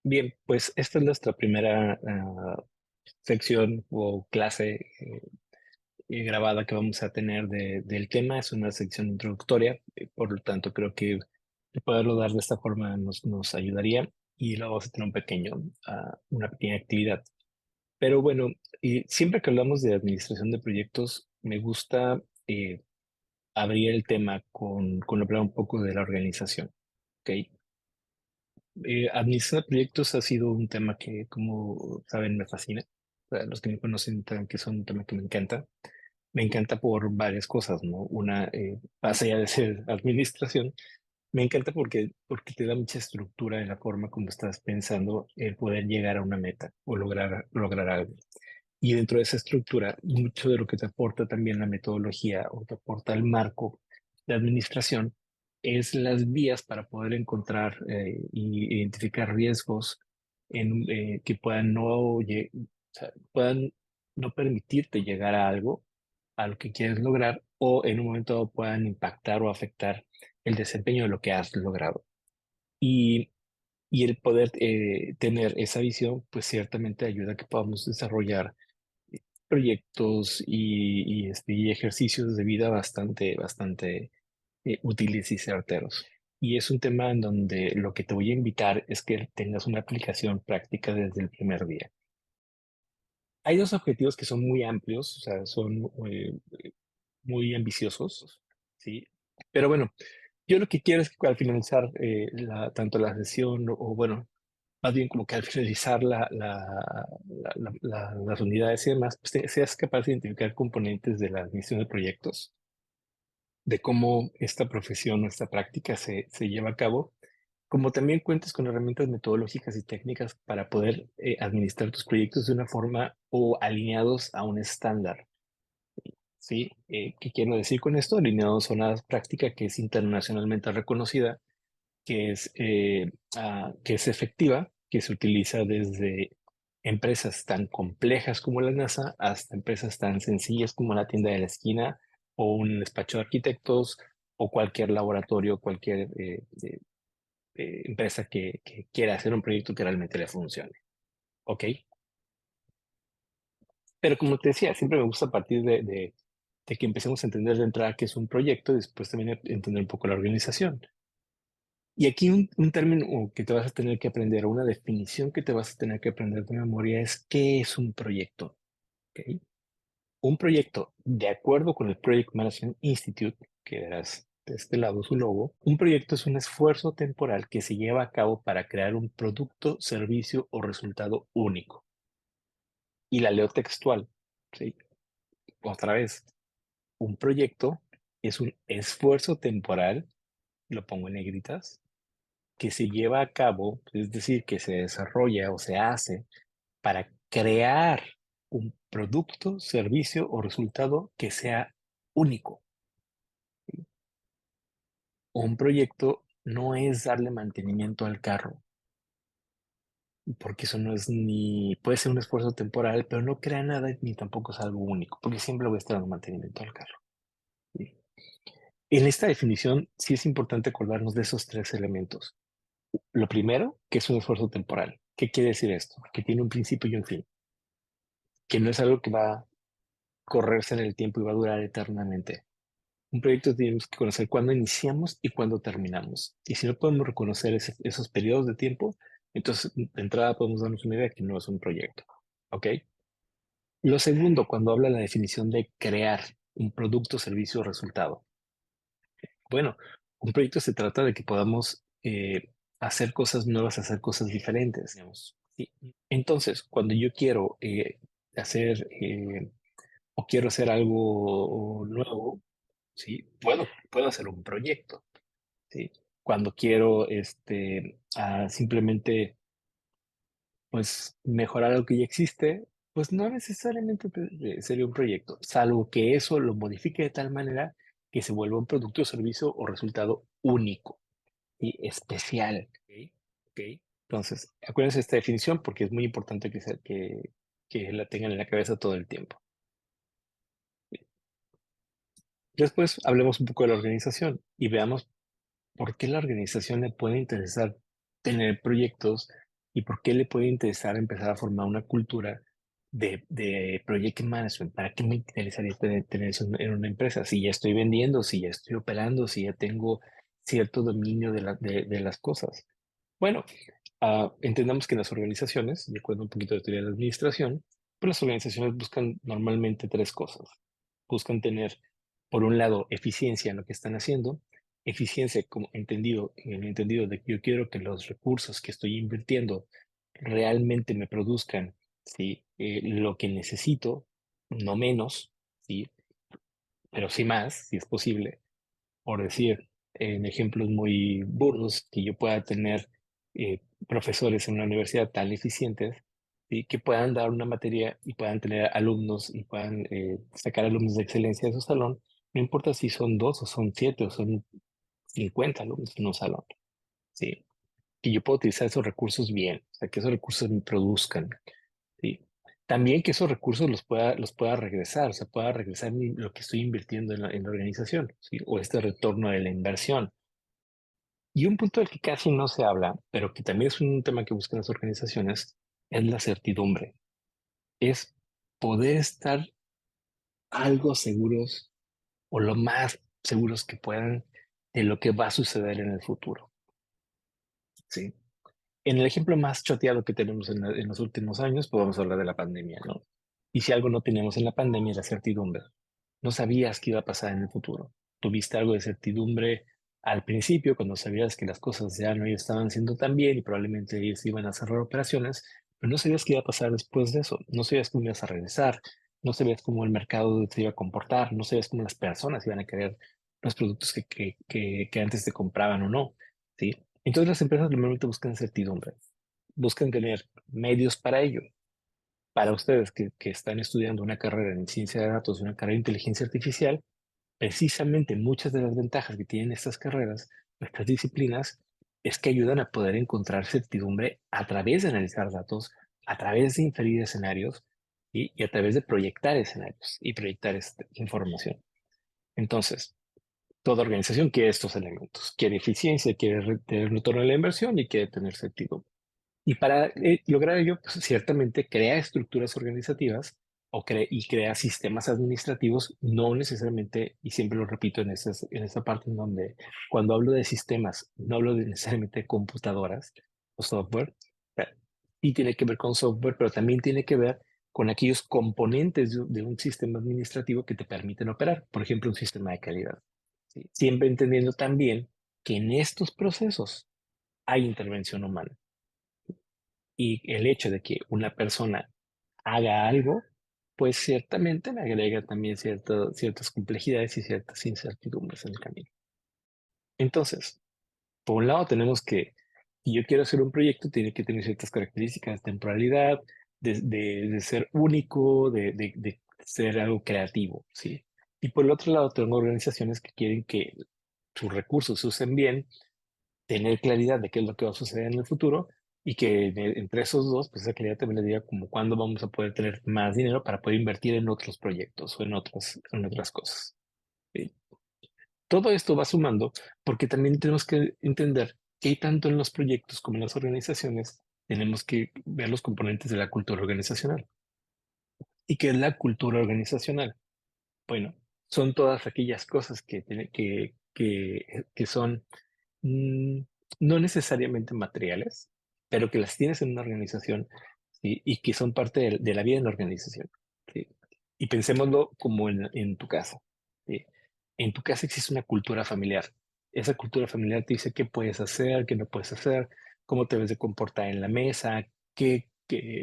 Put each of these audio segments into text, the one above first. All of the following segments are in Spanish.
Bien, pues esta es nuestra primera sección o clase grabada que vamos a tener del tema. Es una sección introductoria, por lo tanto creo que poderlo dar de esta forma nos ayudaría y luego vamos a tener una pequeña actividad. Pero bueno, y siempre que hablamos de administración de proyectos, me gusta abrir el tema con hablar un poco de la organización. ¿Ok? Administrar proyectos ha sido un tema que, como saben, me fascina. Para los que me conocen, saben que es un tema que me encanta. Me encanta por varias cosas, ¿no? Una, más allá de ser administración, me encanta porque te da mucha estructura en la forma como estás pensando el poder llegar a una meta o lograr algo. Y dentro de esa estructura, mucho de lo que te aporta también la metodología o te aporta el marco de administración es las vías para poder encontrar y identificar riesgos que o sea, puedan no permitirte llegar a algo, a lo que quieres lograr, o en un momento dado puedan impactar o afectar el desempeño de lo que has logrado. Y, y el poder tener esa visión, pues ciertamente ayuda a que podamos desarrollar proyectos y ejercicios de vida bastante útiles y certeros. Y es un tema en donde lo que te voy a invitar es que tengas una aplicación práctica desde el primer día. Hay dos objetivos que son muy amplios, o sea, son muy ambiciosos, ¿sí? Pero bueno, yo lo que quiero es que al finalizar tanto la sesión bueno, más bien como que al finalizar las unidades y demás, pues seas capaz de identificar componentes de la admisión de proyectos, de cómo esta profesión o esta práctica se lleva a cabo, como también cuentes con herramientas metodológicas y técnicas para poder administrar tus proyectos de una forma o alineados a un estándar. ¿Sí? ¿Qué quiero decir con esto? Alineados a una práctica que es internacionalmente reconocida, que es efectiva, que se utiliza desde empresas tan complejas como la NASA hasta empresas tan sencillas como la tienda de la esquina o un despacho de arquitectos o cualquier laboratorio, cualquier empresa que quiera hacer un proyecto que realmente le funcione. ¿Ok? Pero como te decía, siempre me gusta partir de que empecemos a entender de entrada qué es un proyecto y después también entender un poco la organización. Y aquí un término que te vas a tener que aprender, o una definición que te vas a tener que aprender de memoria es qué es un proyecto. ¿Ok? Un proyecto, de acuerdo con el Project Management Institute, que verás de este lado su logo, un proyecto es un esfuerzo temporal que se lleva a cabo para crear un producto, servicio o resultado único. Y la leo textual, ¿sí? Otra vez, un proyecto es un esfuerzo temporal, lo pongo en negritas, que se lleva a cabo, es decir, que se desarrolla o se hace para crear un producto, servicio o resultado que sea único. Un proyecto no es darle mantenimiento al carro, porque eso no es ni, puede ser un esfuerzo temporal, pero no crea nada ni tampoco es algo único, porque siempre voy a estar dando mantenimiento al carro. ¿Sí? En esta definición sí es importante acordarnos de esos tres elementos. Lo primero, que es un esfuerzo temporal. ¿Qué quiere decir esto? Que tiene un principio y un fin, que no es algo que va a correrse en el tiempo y va a durar eternamente. Un proyecto tenemos que conocer cuándo iniciamos y cuándo terminamos. Y si no podemos reconocer esos periodos de tiempo, entonces de entrada podemos darnos una idea de que no es un proyecto. ¿Ok? Lo segundo, cuando habla la definición de crear un producto, servicio o resultado. Bueno, un proyecto se trata de que podamos hacer cosas nuevas, hacer cosas diferentes, digamos. Sí. Entonces, cuando yo quiero hacer o quiero hacer algo nuevo, sí, puedo hacer un proyecto, sí. Cuando quiero simplemente pues mejorar algo que ya existe, pues no necesariamente sería un proyecto, salvo que eso lo modifique de tal manera que se vuelva un producto, servicio o resultado único y especial. ¿Ok? ¿Ok? Entonces, acuérdense de esta definición porque es muy importante que la tengan en la cabeza todo el tiempo. Después hablemos un poco de la organización y veamos por qué la organización le puede interesar tener proyectos y por qué le puede interesar empezar a formar una cultura de project management. ¿Para qué me interesaría tener eso en una empresa? Si ya estoy vendiendo, si ya estoy operando, si ya tengo cierto dominio de las cosas. Bueno, entendamos que en las organizaciones, de acuerdo a un poquito de teoría de la administración, pues las organizaciones buscan normalmente tres cosas. Buscan tener, por un lado, eficiencia en lo que están haciendo, eficiencia como entendido, en el entendido de que yo quiero que los recursos que estoy invirtiendo realmente me produzcan, ¿sí? Lo que necesito, no menos, ¿sí? Pero sí más, si es posible, por decir en ejemplos muy burdos, que yo pueda tener profesores en una universidad tan eficientes, ¿sí? Que puedan dar una materia y puedan tener alumnos y puedan sacar alumnos de excelencia de su salón, no importa si son dos o son siete o son 50 alumnos en un salón, ¿sí? Que yo pueda utilizar esos recursos bien, o sea, que esos recursos me produzcan, ¿sí? También que esos recursos los pueda regresar, o sea, pueda regresar lo que estoy invirtiendo en la organización, ¿sí? O este retorno de la inversión. Y un punto del que casi no se habla, pero que también es un tema que buscan las organizaciones, es la certidumbre. Es poder estar algo seguros o lo más seguros que puedan de lo que va a suceder en el futuro. ¿Sí? En el ejemplo más choteado que tenemos en los últimos años, podemos hablar de la pandemia, ¿no? Y si algo no teníamos en la pandemia, la certidumbre. No sabías qué iba a pasar en el futuro. Tuviste algo de certidumbre al principio, cuando sabías que las cosas ya no estaban haciendo tan bien y probablemente ellos iban a cerrar operaciones, pero no sabías qué iba a pasar después de eso. No sabías cómo ibas a regresar, no sabías cómo el mercado se iba a comportar, no sabías cómo las personas iban a querer los productos que antes te compraban o no, ¿sí? Entonces las empresas normalmente buscan certidumbre, buscan tener medios para ello. Para ustedes que están estudiando una carrera en ciencia de datos, una carrera de inteligencia artificial, precisamente muchas de las ventajas que tienen estas carreras, estas disciplinas, es que ayudan a poder encontrar certidumbre a través de analizar datos, a través de inferir escenarios y a través de proyectar escenarios y proyectar información. Entonces, toda organización quiere estos elementos, quiere eficiencia, quiere tener retorno de la inversión y quiere tener certidumbre. Y para lograr ello, pues, ciertamente crea estructuras organizativas y crea sistemas administrativos, no necesariamente, y siempre lo repito en esta parte en donde cuando hablo de sistemas, no hablo necesariamente de computadoras o software, pero sí tiene que ver con software, pero también tiene que ver con aquellos componentes de un sistema administrativo que te permiten operar, por ejemplo, un sistema de calidad. ¿Sí? Siempre entendiendo también que en estos procesos hay intervención humana y el hecho de que una persona haga algo, pues ciertamente le agrega también ciertas complejidades y ciertas incertidumbres en el camino. Entonces, por un lado tenemos que, si yo quiero hacer un proyecto, tiene que tener ciertas características, temporalidad, de ser único, de ser algo creativo, ¿sí? Y por el otro lado, tengo organizaciones que quieren que sus recursos se usen bien, tener claridad de qué es lo que va a suceder en el futuro y que entre esos dos, pues esa claridad también le diga como cuándo vamos a poder tener más dinero para poder invertir en otros proyectos o en otras cosas. ¿Sí? Todo esto va sumando porque también tenemos que entender que tanto en los proyectos como en las organizaciones tenemos que ver los componentes de la cultura organizacional. ¿Y qué es la cultura organizacional? Bueno, son todas aquellas cosas que son mm, no necesariamente materiales, pero que las tienes en una organización, ¿sí? Y que son parte de la vida en la organización. ¿Sí? Y pensémoslo como en tu casa. ¿Sí? En tu casa existe una cultura familiar. Esa cultura familiar te dice qué puedes hacer, qué no puedes hacer, cómo te debes de comportar en la mesa, qué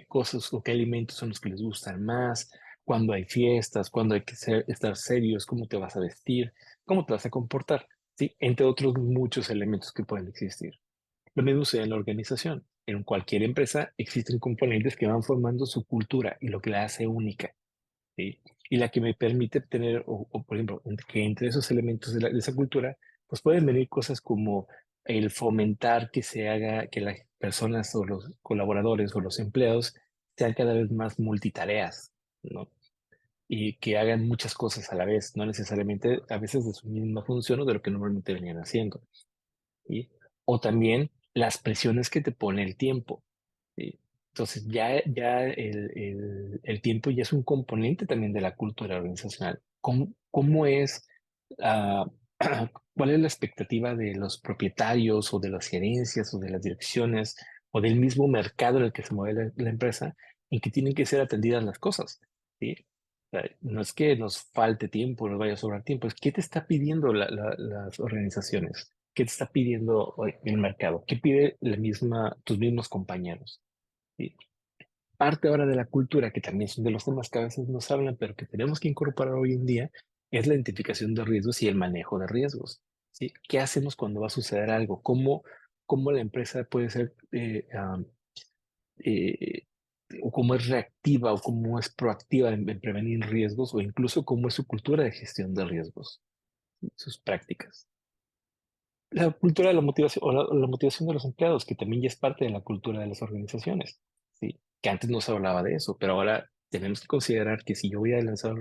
cosas o qué alimentos son los que les gustan más, cuándo hay fiestas, cuándo hay que estar serios, cómo te vas a vestir, cómo te vas a comportar. ¿Sí? Entre otros muchos elementos que pueden existir. Lo mismo sucede en la organización. En cualquier empresa existen componentes que van formando su cultura y lo que la hace única, ¿sí? Y la que me permite tener, por ejemplo, que entre esos elementos de esa cultura, pues pueden venir cosas como el fomentar que se haga, que las personas o los colaboradores o los empleados sean cada vez más multitareas, ¿no? Y que hagan muchas cosas a la vez, no necesariamente a veces de su misma función o de lo que normalmente venían haciendo. ¿Sí? O también las presiones que te pone el tiempo. ¿sí? Entonces, ya el tiempo ya es un componente también de la cultura organizacional. ¿Cómo es, ah, cuál es la expectativa de los propietarios o de las gerencias o de las direcciones o del mismo mercado en el que se mueve la empresa en que tienen que ser atendidas las cosas? ¿Sí? O sea, no es que nos falte tiempo, nos vaya a sobrar tiempo, es qué te está pidiendo las organizaciones, qué te está pidiendo hoy el mercado, qué pide tus mismos compañeros. ¿Sí? Parte ahora de la cultura, que también son de los temas que a veces nos hablan, pero que tenemos que incorporar hoy en día, es la identificación de riesgos y el manejo de riesgos. ¿Sí? ¿Qué hacemos cuando va a suceder algo? ¿Cómo la empresa puede ser, eh, o cómo es reactiva o cómo es proactiva en prevenir riesgos o incluso cómo es su cultura de gestión de riesgos, ¿sí? Sus prácticas? La cultura de la motivación o la motivación de los empleados, que también ya es parte de la cultura de las organizaciones, ¿sí? Que antes no se hablaba de eso, pero ahora tenemos que considerar que si yo voy a lanzar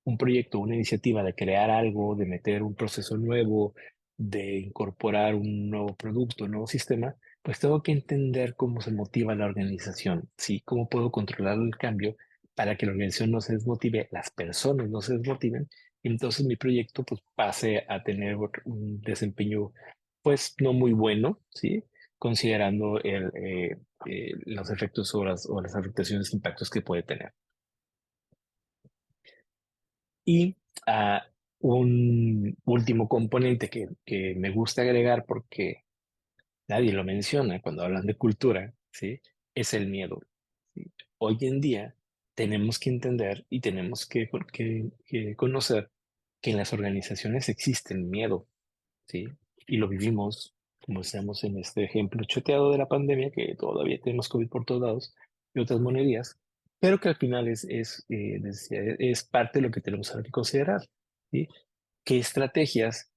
un proyecto, una iniciativa de crear algo, de meter un proceso nuevo, de incorporar un nuevo producto, un nuevo sistema, pues tengo que entender cómo se motiva la organización, ¿sí? Cómo puedo controlar el cambio para que la organización no se desmotive, las personas no se desmotiven, y entonces mi proyecto pues pase a tener un desempeño pues no muy bueno, ¿sí? Considerando los efectos o las afectaciones, impactos que puede tener. Y un último componente que me gusta agregar porque nadie lo menciona cuando hablan de cultura, ¿sí? Es el miedo, ¿sí? Hoy en día tenemos que entender y tenemos que conocer que en las organizaciones existe el miedo, ¿sí? Y lo vivimos, como estamos en este ejemplo choteado de la pandemia, que todavía tenemos COVID por todos lados y otras monerías, pero que al final es parte de lo que tenemos ahora que considerar, ¿sí? ¿Qué estrategias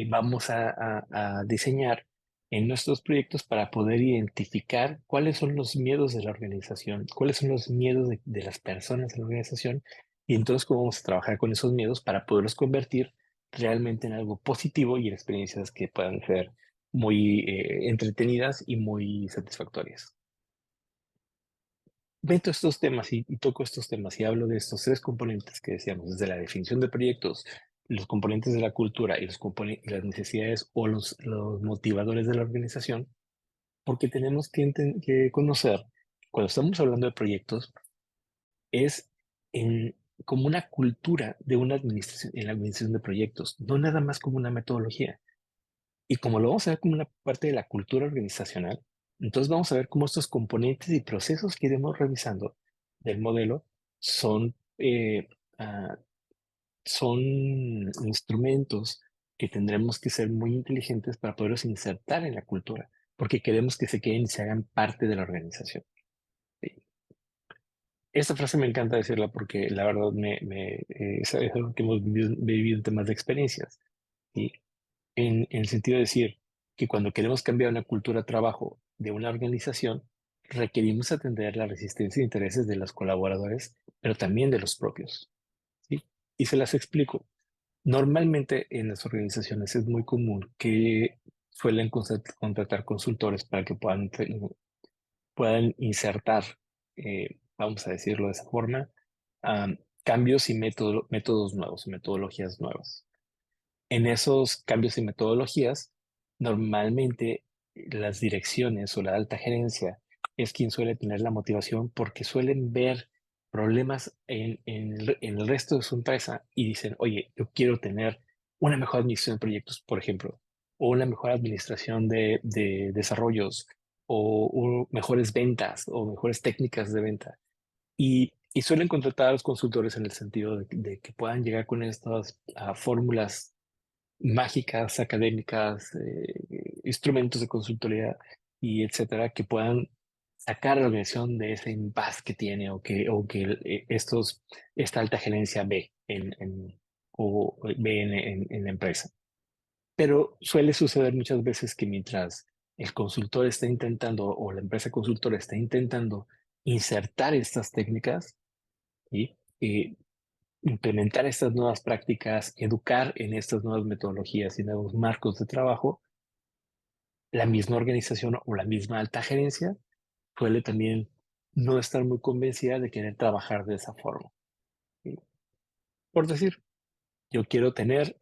vamos a diseñar en nuestros proyectos para poder identificar cuáles son los miedos de la organización, cuáles son los miedos de las personas de la organización y entonces cómo vamos a trabajar con esos miedos para poderlos convertir realmente en algo positivo y en experiencias que puedan ser muy entretenidas y muy satisfactorias? Meto estos temas y toco estos temas y hablo de estos tres componentes que decíamos, desde la definición de proyectos, los componentes de la cultura y y las necesidades o los motivadores de la organización, porque tenemos que conocer, cuando estamos hablando de proyectos, es en, como una cultura de una administración, en la administración de proyectos, no nada más como una metodología. Y como lo vamos a ver como una parte de la cultura organizacional, entonces vamos a ver cómo estos componentes y procesos que iremos revisando del modelo son, ah, son instrumentos que tendremos que ser muy inteligentes para poderlos insertar en la cultura, porque queremos que se queden y se hagan parte de la organización. Sí. Esta frase me encanta decirla porque la verdad es algo que hemos vivido en temas de experiencias. ¿Sí? En el sentido de decir que cuando queremos cambiar una cultura de trabajo de una organización, requerimos atender la resistencia de intereses de los colaboradores, pero también de los propios, ¿sí? Y se las explico. Normalmente en las organizaciones es muy común que suelen contratar consultores para que puedan insertar, vamos a decirlo de esa forma, cambios y métodos nuevos, metodologías nuevas. En esos cambios y metodologías, normalmente las direcciones o la alta gerencia es quien suele tener la motivación porque suelen ver problemas en el resto de su empresa y dicen, oye, yo quiero tener una mejor administración de proyectos, por ejemplo, o una mejor administración de desarrollos, o mejores ventas, o mejores técnicas de venta. Y suelen contratar a los consultores en el sentido de que puedan llegar con estas fórmulas mágicas, académicas, instrumentos de consultoría y etcétera, que puedan sacar a la organización de ese impasse que tiene o que esta alta gerencia ve o ve en la empresa. Pero suele suceder muchas veces que mientras el consultor está intentando o la empresa consultora está intentando insertar estas técnicas, ¿sí? Implementar estas nuevas prácticas, educar en estas nuevas metodologías y nuevos marcos de trabajo, la misma organización o la misma alta gerencia suele también no estar muy convencida de querer trabajar de esa forma, ¿sí? Por decir, yo quiero tener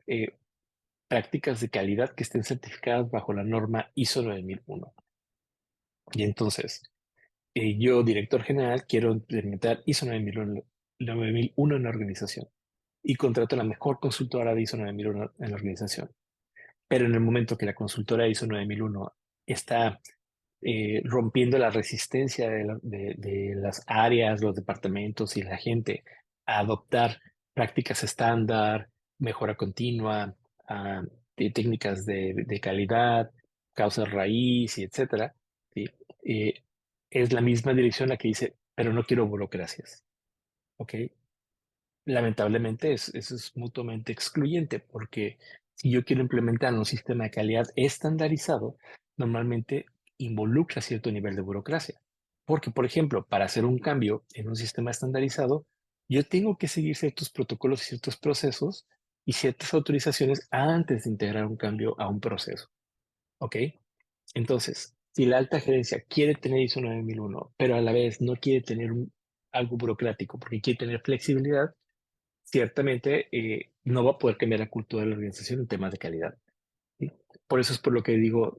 prácticas de calidad que estén certificadas bajo la norma ISO 9001. Y entonces, yo, director general, quiero implementar ISO 9001 en la organización y contrato a la mejor consultora de ISO 9001 en la organización. Pero en el momento que la consultora ISO 9001 está rompiendo la resistencia de las áreas, los departamentos y la gente a adoptar prácticas estándar, mejora continua, ah, técnicas de calidad, causas raíz y etcétera, ¿sí? Eh, es la misma dirección la que dice, pero no quiero burocracias, ¿ok? Lamentablemente eso es mutuamente excluyente porque si yo quiero implementar un sistema de calidad estandarizado, normalmente involucra cierto nivel de burocracia. Porque, por ejemplo, para hacer un cambio en un sistema estandarizado, yo tengo que seguir ciertos protocolos y ciertos procesos y ciertas autorizaciones antes de integrar un cambio a un proceso. ¿Ok? Entonces, si la alta gerencia quiere tener ISO 9001, pero a la vez no quiere tener algo burocrático porque quiere tener flexibilidad, ciertamente no va a poder cambiar la cultura de la organización en temas de calidad, ¿sí? Por eso es por lo que digo,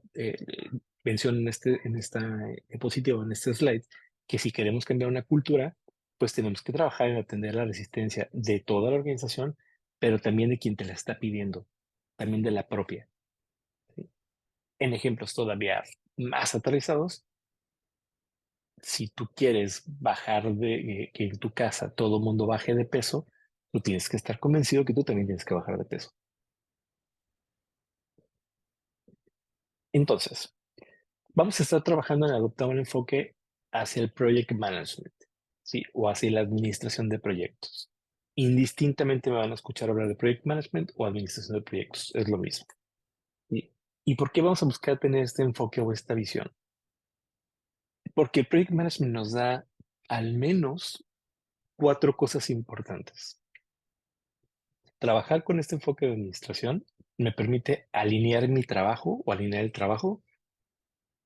menciono en esta diapositiva, en este slide, que si queremos cambiar una cultura, pues tenemos que trabajar en atender la resistencia de toda la organización, pero también de quien te la está pidiendo, también de la propia, ¿sí? En ejemplos todavía más aterrizados, si tú quieres bajar que en tu casa todo el mundo baje de peso, tú tienes que estar convencido que tú también tienes que bajar de peso. Entonces, vamos a estar trabajando en adoptar un enfoque hacia el project management, ¿sí? O hacia la administración de proyectos. Indistintamente me van a escuchar hablar de project management o administración de proyectos, es lo mismo, ¿sí? ¿Y por qué vamos a buscar tener este enfoque o esta visión? Porque el project management nos da al menos cuatro cosas importantes. Trabajar con este enfoque de administración me permite alinear mi trabajo o alinear el trabajo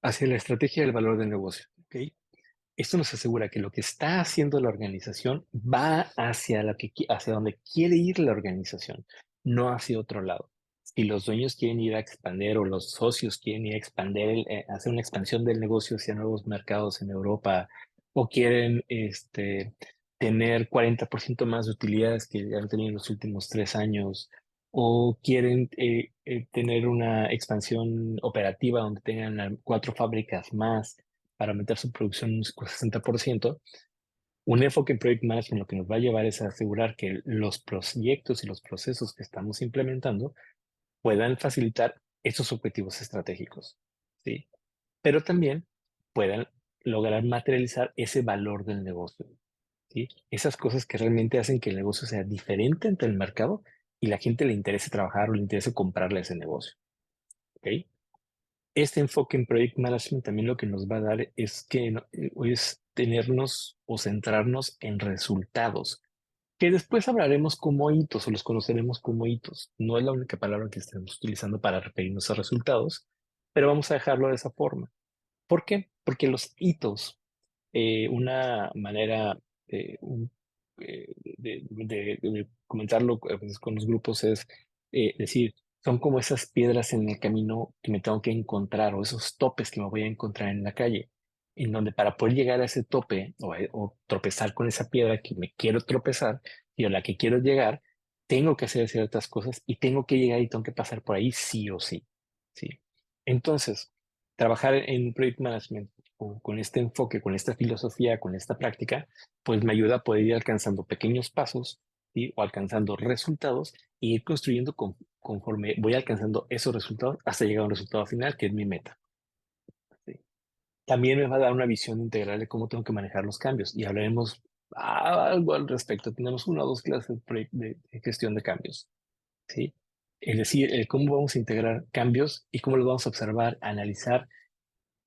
hacia la estrategia del valor del negocio, ¿ok? Esto nos asegura que lo que está haciendo la organización va hacia, hacia donde quiere ir la organización, no hacia otro lado. Si los dueños quieren ir a expandir o los socios quieren ir a expandir, hacer una expansión del negocio hacia nuevos mercados en Europa o quieren tener 40% más de utilidades que han tenido en los últimos 3 años o quieren tener una expansión operativa donde tengan 4 fábricas más para aumentar su producción un 60%, un enfoque en Project Management lo que nos va a llevar es a asegurar que los proyectos y los procesos que estamos implementando puedan facilitar esos objetivos estratégicos, ¿sí? Pero también puedan lograr materializar ese valor del negocio, ¿sí? Esas cosas que realmente hacen que el negocio sea diferente ante el mercado y la gente le interese trabajar o le interese comprarle ese negocio, ¿ok? Este enfoque en Project Management también lo que nos va a dar es que es tenernos o centrarnos en resultados, que después hablaremos como hitos o los conoceremos como hitos. No es la única palabra que estemos utilizando para referirnos a resultados, pero vamos a dejarlo de esa forma. ¿Por qué? Porque los hitos, una manera de comentarlo a veces con los grupos es decir, son como esas piedras en el camino que me tengo que encontrar o esos topes que me voy a encontrar en la calle, en donde para poder llegar a ese tope o tropezar con esa piedra que me quiero tropezar y a la que quiero llegar, tengo que hacer ciertas cosas y tengo que llegar y tengo que pasar por ahí sí o sí, ¿sí? Entonces, trabajar en Project Management con este enfoque, con esta filosofía, con esta práctica, pues me ayuda a poder ir alcanzando pequeños pasos, ¿sí? O alcanzando resultados y ir construyendo conforme voy alcanzando esos resultados hasta llegar a un resultado final, que es mi meta, ¿sí? También me va a dar una visión integral de cómo tengo que manejar los cambios y hablaremos algo al respecto. Tenemos 1 o 2 clases de gestión de cambios, ¿sí? Es decir, el cómo vamos a integrar cambios y cómo los vamos a observar, analizar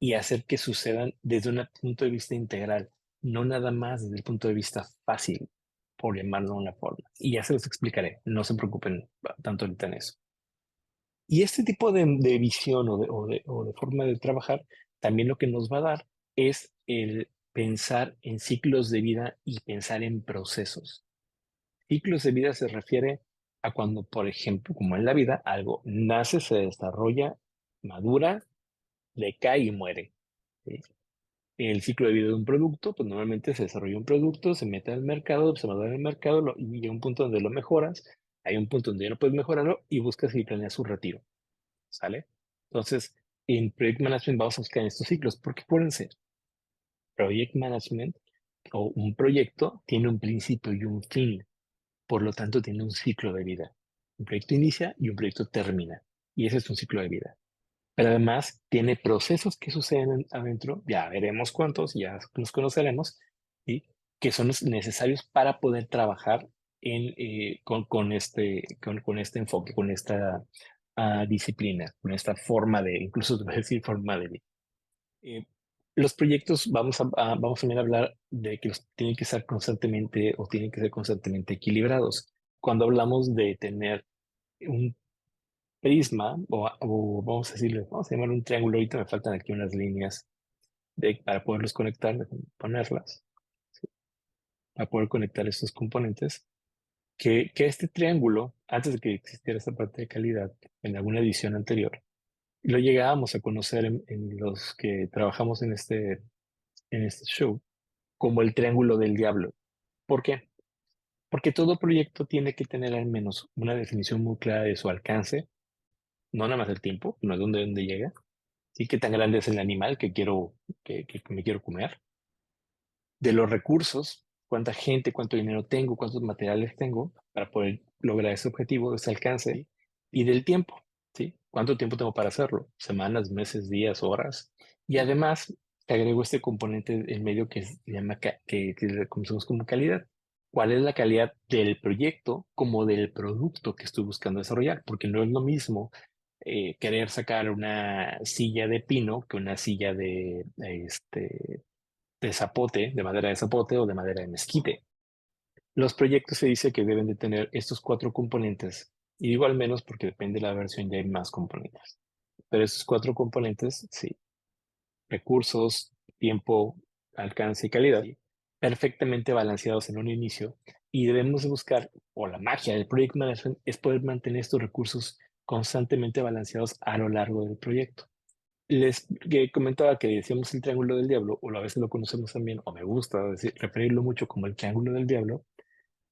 y hacer que sucedan desde un punto de vista integral, no nada más desde el punto de vista fácil, por llamarlo de una forma. Y ya se los explicaré, no se preocupen tanto ahorita en eso. Y este tipo de visión o de forma de trabajar, también lo que nos va a dar es el pensar en ciclos de vida y pensar en procesos. Ciclos de vida se refiere a cuando, por ejemplo, como en la vida, algo nace, se desarrolla, madura, decae y muere. ¿Sí? El ciclo de vida de un producto, pues normalmente se desarrolla un producto, se mete al mercado, se madura en el mercado y llega un punto donde lo mejoras, hay un punto donde ya no puedes mejorarlo y buscas y planeas su retiro, ¿sale? Entonces, en Project Management vamos a buscar estos ciclos, porque acuérdense, Project Management o un proyecto tiene un principio y un fin, por lo tanto tiene un ciclo de vida. Un proyecto inicia y un proyecto termina, y ese es un ciclo de vida. Pero además tiene procesos que suceden adentro, ya veremos cuántos, ya nos conoceremos, ¿sí? Que son los necesarios para poder trabajar con este enfoque, con esta disciplina, con esta forma de, incluso te voy a decir forma de vida. Eh, los proyectos, vamos también a hablar de que los tienen que ser constantemente o tienen que ser constantemente equilibrados. Cuando hablamos de tener un prisma, o vamos a decirle, vamos a llamar un triángulo, ahorita me faltan aquí unas líneas para poderlos conectar, déjame ponerlas, para poder conectar estos componentes, que este triángulo, antes de que existiera esta parte de calidad, en alguna edición anterior, lo llegábamos a conocer en los que trabajamos en este show, como el triángulo del diablo. ¿Por qué? Porque todo proyecto tiene que tener al menos una definición muy clara de su alcance, no nada más el tiempo, no es donde llega, sí, qué tan grande es el animal que quiero, que me quiero comer, de los recursos, cuánta gente, cuánto dinero tengo, cuántos materiales tengo para poder lograr ese objetivo, ese alcance, ¿sí? Y del tiempo, ¿sí? ¿Cuánto tiempo tengo para hacerlo? Semanas, meses, días, horas. Y además, te agrego este componente en medio que se llama, que conocemos como calidad. ¿Cuál es la calidad del proyecto como del producto que estoy buscando desarrollar? Porque no es lo mismo querer sacar una silla de pino que una silla de zapote, de madera de zapote o de madera de mezquite. Los proyectos se dice que deben de tener estos cuatro componentes, y digo al menos porque depende de la versión, ya hay más componentes. Pero estos cuatro componentes, sí, recursos, tiempo, alcance y calidad, sí, perfectamente balanceados en un inicio, y debemos de buscar, o la magia del project management es poder mantener estos recursos constantemente balanceados a lo largo del proyecto. Les que comentaba que decíamos el triángulo del diablo, o a veces lo conocemos también, o me gusta referirlo mucho como el triángulo del diablo,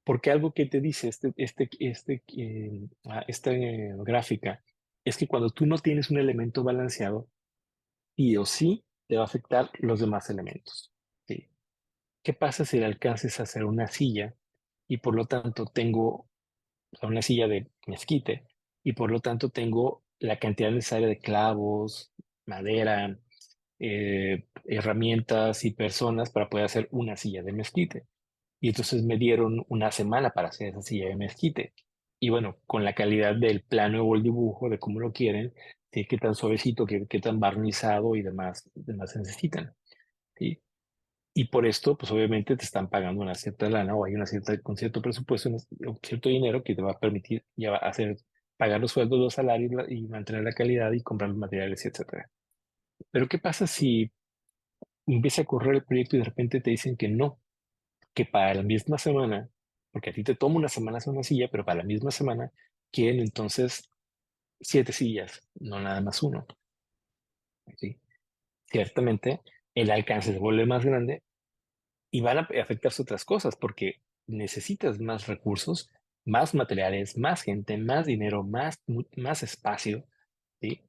porque algo que te dice esta gráfica es que cuando tú no tienes un elemento balanceado, sí o sí te va a afectar los demás elementos. ¿Sí? ¿Qué pasa si le alcances a hacer una silla y por lo tanto tengo, o sea, una silla de mezquite y por lo tanto tengo la cantidad necesaria de clavos, madera, herramientas y personas para poder hacer una silla de mezquite? Y entonces me dieron una semana para hacer esa silla de mezquite. Y bueno, con la calidad del plano o el dibujo, de cómo lo quieren, ¿sí? Qué tan suavecito, qué tan barnizado y demás necesitan. ¿Sí? Y por esto, pues obviamente te están pagando una cierta lana o hay con cierto presupuesto, un cierto dinero que te va a permitir ya hacer, pagar los sueldos, los salarios y mantener la calidad y comprar los materiales, etcétera. Pero ¿qué pasa si empieza a correr el proyecto y de repente te dicen que no, que para la misma semana, porque a ti te toma una semana hacer una silla, pero para la misma semana quieren entonces 7 sillas, no nada más uno, ¿sí? Ciertamente el alcance se vuelve más grande y van a afectarse otras cosas porque necesitas más recursos, más materiales, más gente, más dinero, más espacio, ¿sí?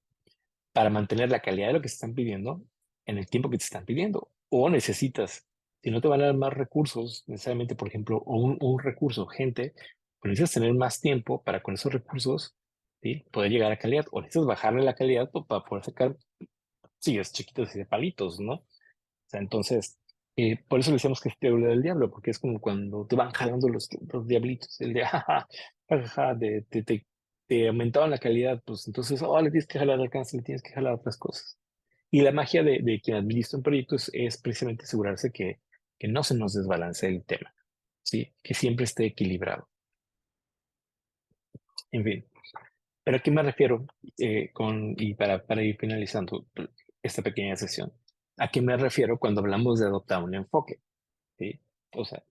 Para mantener la calidad de lo que se están pidiendo en el tiempo que te están pidiendo. O necesitas, si no te van a dar más recursos, necesariamente, por ejemplo, o un recurso, gente, pues necesitas tener más tiempo para con esos recursos, ¿sí? Poder llegar a calidad. O necesitas bajarle la calidad para poder sacar sillas chiquitas y de palitos, ¿no? O sea, entonces, por eso le decíamos que es triángulo del diablo, porque es como cuando te van jalando los diablitos, el de jaja, jaja, te aumentaban la calidad, pues entonces, oh, le tienes que jalar alcance, le tienes que jalar otras cosas. Y la magia de quien administra un proyecto es precisamente asegurarse que no se nos desbalancee el tema, ¿sí? Que siempre esté equilibrado. En fin, ¿pero a qué me refiero y para ir finalizando esta pequeña sesión? ¿A qué me refiero cuando hablamos de adoptar un enfoque? ¿Sí? O sea,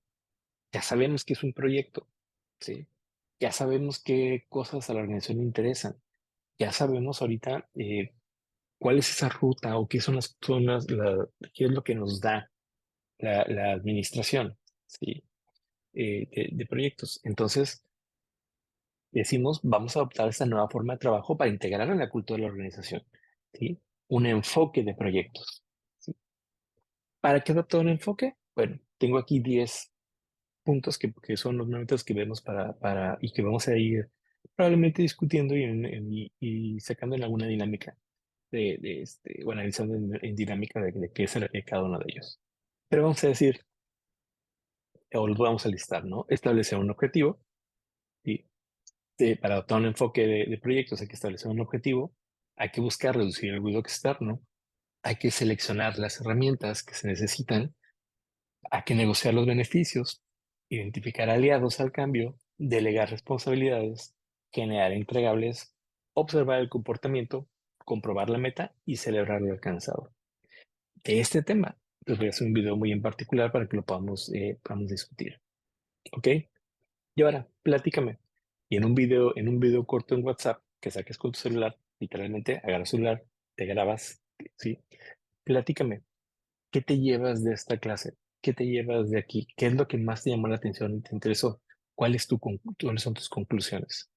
ya sabemos que es un proyecto, ¿sí? Ya sabemos qué cosas a la organización le interesan. Ya sabemos ahorita cuál es esa ruta o qué son las zonas, qué es lo que nos da la administración, ¿sí? De proyectos. Entonces, decimos, vamos a adoptar esta nueva forma de trabajo para integrar en la cultura de la organización, ¿sí? Un enfoque de proyectos, ¿sí? ¿Para qué adoptar un enfoque? Bueno, tengo aquí 10 puntos que son los momentos que vemos y que vamos a ir probablemente discutiendo y sacando en alguna dinámica o analizando en dinámica de qué es cada uno de ellos. Pero vamos a decir, o los vamos a listar, ¿no? Establecer un objetivo, ¿sí? Para adoptar un enfoque de proyectos hay que establecer un objetivo, hay que buscar reducir el ruido externo, hay que seleccionar las herramientas que se necesitan, hay que negociar los beneficios, identificar aliados al cambio, delegar responsabilidades, generar entregables, observar el comportamiento, comprobar la meta y celebrar lo alcanzado. De este tema, les voy a hacer un video muy en particular para que lo podamos discutir. ¿Ok? Y ahora, platícame. Y en un video corto en WhatsApp que saques con tu celular, literalmente agarras el celular, te grabas, ¿sí? Platícame, ¿qué te llevas de esta clase? ¿Qué te llevas de aquí? ¿Qué es lo que más te llamó la atención y te interesó? ¿Cuáles son tus conclusiones?